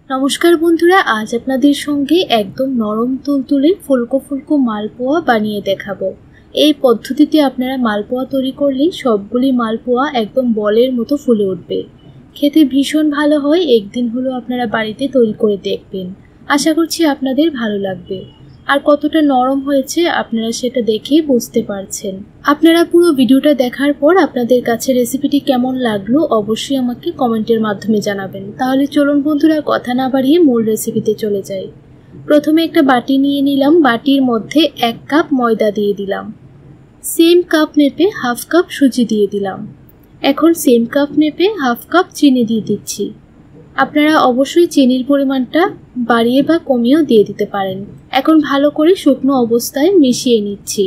নমস্কার বন্ধুরা, আজ আপনাদের সঙ্গে একদম নরম তুলতুলে ফুলকো ফুলকো মালপোয়া বানিয়ে দেখাবো। এই পদ্ধতিতে আপনারা মালপোয়া তৈরি করলে সবগুলি মালপোয়া একদম বলের মতো ফুলে উঠবে। খেতে ভীষণ ভালো হয়। একদিন হলো আপনারা বাড়িতে তৈরি করে দেখবেন। আশা করছি আপনাদের ভালো লাগবে। আর কতটা নরম হয়েছে আপনারা সেটা দেখেই বুঝতে পারছেন। আপনারা পুরো ভিডিওটা দেখার পর আপনাদের কাছে রেসিপিটি কেমন লাগলো অবশ্যই আমাকে কমেন্টের মাধ্যমে জানাবেন। তাহলে চলুন বন্ধুরা, কথা না বাড়িয়ে মূল রেসিপিতে চলে যাই। প্রথমে একটা বাটি নিয়ে নিলাম। বাটির মধ্যে 1 কাপ ময়দা দিয়ে দিলাম। সেম কাপ মেপে হাফ কাপ সুজি দিয়ে দিলাম। এখন সেম কাপ মেপে হাফ কাপ চিনি দিয়ে দিচ্ছি। আপনারা অবশ্যই চিনির পরিমাণটা বাড়িয়ে বা কমিয়েও দিয়ে দিতে পারেন। এখন ভালো করে শুকনো অবস্থায় মিশিয়ে নিচ্ছি।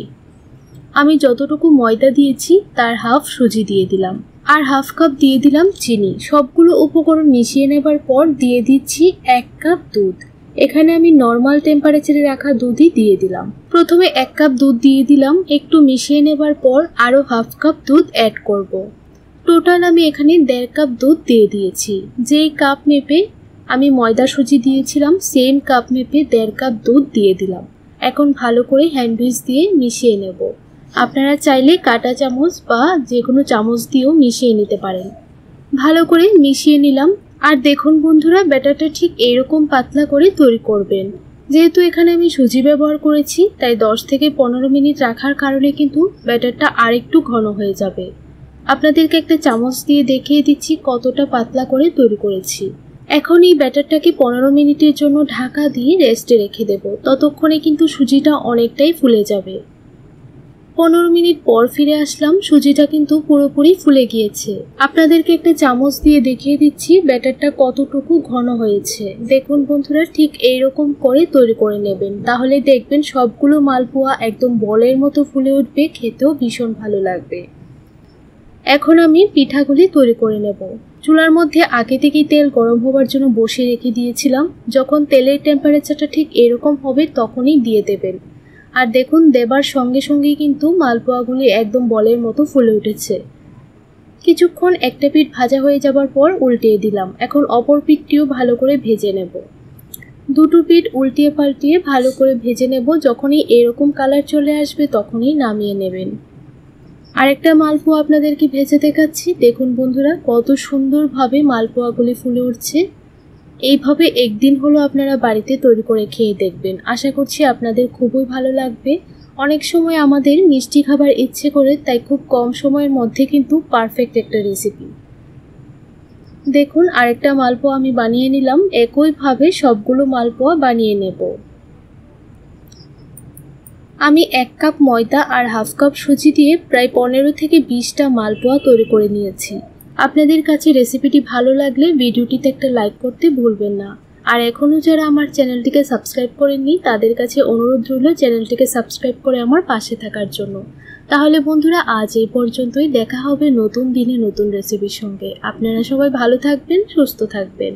আমি যতটুকু ময়দা দিয়েছি তার হাফ সুজি দিয়ে দিলাম আর হাফ কাপ দিয়ে দিলাম চিনি। সবগুলো উপকরণ মিশিয়ে নেবার পর দিয়ে দিচ্ছি 1 কাপ দুধ। এখানে আমি নর্মাল টেম্পারেচারে রাখা দুধই দিয়ে দিলাম। প্রথমে 1 কাপ দুধ দিয়ে দিলাম। একটু মিশিয়ে নেবার পর আরও হাফ কাপ দুধ অ্যাড করব। টোটাল আমি এখানে 1.5 কাপ দুধ দিয়ে দিয়েছি। যেই কাপ মেপে আমি ময়দা সুজি দিয়েছিলাম সেম কাপ মেপে 1.5 কাপ দুধ দিয়ে দিলাম। এখন ভালো করে হ্যান্ড হুইস দিয়ে মিশিয়ে নেব। আপনারা চাইলে কাঁটা চামচ বা যে কোনো চামচ দিয়েও মিশিয়ে নিতে পারেন। ভালো করে মিশিয়ে নিলাম। আর দেখুন বন্ধুরা, ব্যাটারটা ঠিক এইরকম পাতলা করে তৈরি করবেন। যেহেতু এখানে আমি সুজি ব্যবহার করেছি তাই 10 থেকে 15 মিনিট রাখার কারণে কিন্তু ব্যাটারটা আরেকটু ঘন হয়ে যাবে। আপনাদেরকে একটা চামচ দিয়ে দেখিয়ে দিচ্ছি কতটা পাতলা করে তৈরি করেছি। এখন এই ব্যাটারটাকে 15 মিনিটের জন্য ঢাকা দিয়ে রেস্টে রেখে দেব। ততক্ষণে কিন্তু সুজিটা অনেকটাই ফুলে যাবে। 15 মিনিট পর ফিরে আসলাম। সুজিটা কিন্তু পুরোপুরি ফুলে গিয়েছে। আপনাদেরকে একটা চামচ দিয়ে দেখিয়ে দিচ্ছি ব্যাটারটা কতটুকু ঘন হয়েছে। দেখুন বন্ধুরা, ঠিক এইরকম করে তৈরি করে নেবেন। তাহলে দেখবেন সবগুলো মালপোয়া একদম বলের মতো ফুলে উঠবে, খেতেও ভীষণ ভালো লাগবে। এখন আমি পিঠাগুলি তৈরি করে নেব। চুলার মধ্যে আগে থেকেই তেল গরম হবার জন্য বসিয়ে রেখে দিয়েছিলাম। যখন তেলের টেম্পারেচারটা ঠিক এরকম হবে তখনই দিয়ে দেবেন। আর দেখুন, দেবার সঙ্গে সঙ্গেই কিন্তু মালপোয়াগুলি একদম বলের মতো ফুলে উঠেছে। কিছুক্ষণ একটা পিঠ ভাজা হয়ে যাবার পর উল্টিয়ে দিলাম। এখন অপর পিঠটিও ভালো করে ভেজে নেব। দুটো পিঠ উল্টিয়ে পাল্টিয়ে ভালো করে ভেজে নেব। যখনই এরকম কালার চলে আসবে তখনই নামিয়ে নেবেন। আরেকটা মালপোয়া আপনাদেরকে ভেজে দেখাচ্ছি। দেখুন বন্ধুরা, কত সুন্দরভাবে মালপোয়াগুলি ফুলে উঠছে। এইভাবে একদিন হলো আপনারা বাড়িতে তৈরি করে খেয়ে দেখবেন। আশা করছি আপনাদের খুবই ভালো লাগবে। অনেক সময় আমাদের মিষ্টি খাবার ইচ্ছে করে, তাই খুব কম সময়ের মধ্যে কিন্তু পারফেক্ট একটা রেসিপি। দেখুন, আরেকটা মালপোয়া আমি বানিয়ে নিলাম। একইভাবে সবগুলো মালপোয়া বানিয়ে নেব। আমি 1 কাপ ময়দা আর হাফ কাপ সুজি দিয়ে প্রায় 15 থেকে 20টা মালপোয়া তৈরি করে নিয়েছি। আপনাদের কাছে রেসিপিটি ভালো লাগলে ভিডিওটিতে একটা লাইক করতে ভুলবেন না। আর এখনও যারা আমার চ্যানেলটিকে সাবস্ক্রাইব করেননি তাদের কাছে অনুরোধ রইল চ্যানেলটিকে সাবস্ক্রাইব করে আমার পাশে থাকার জন্য। তাহলে বন্ধুরা, আজ এই পর্যন্তই। দেখা হবে নতুন দিনে নতুন রেসিপির সঙ্গে। আপনারা সবাই ভালো থাকবেন, সুস্থ থাকবেন।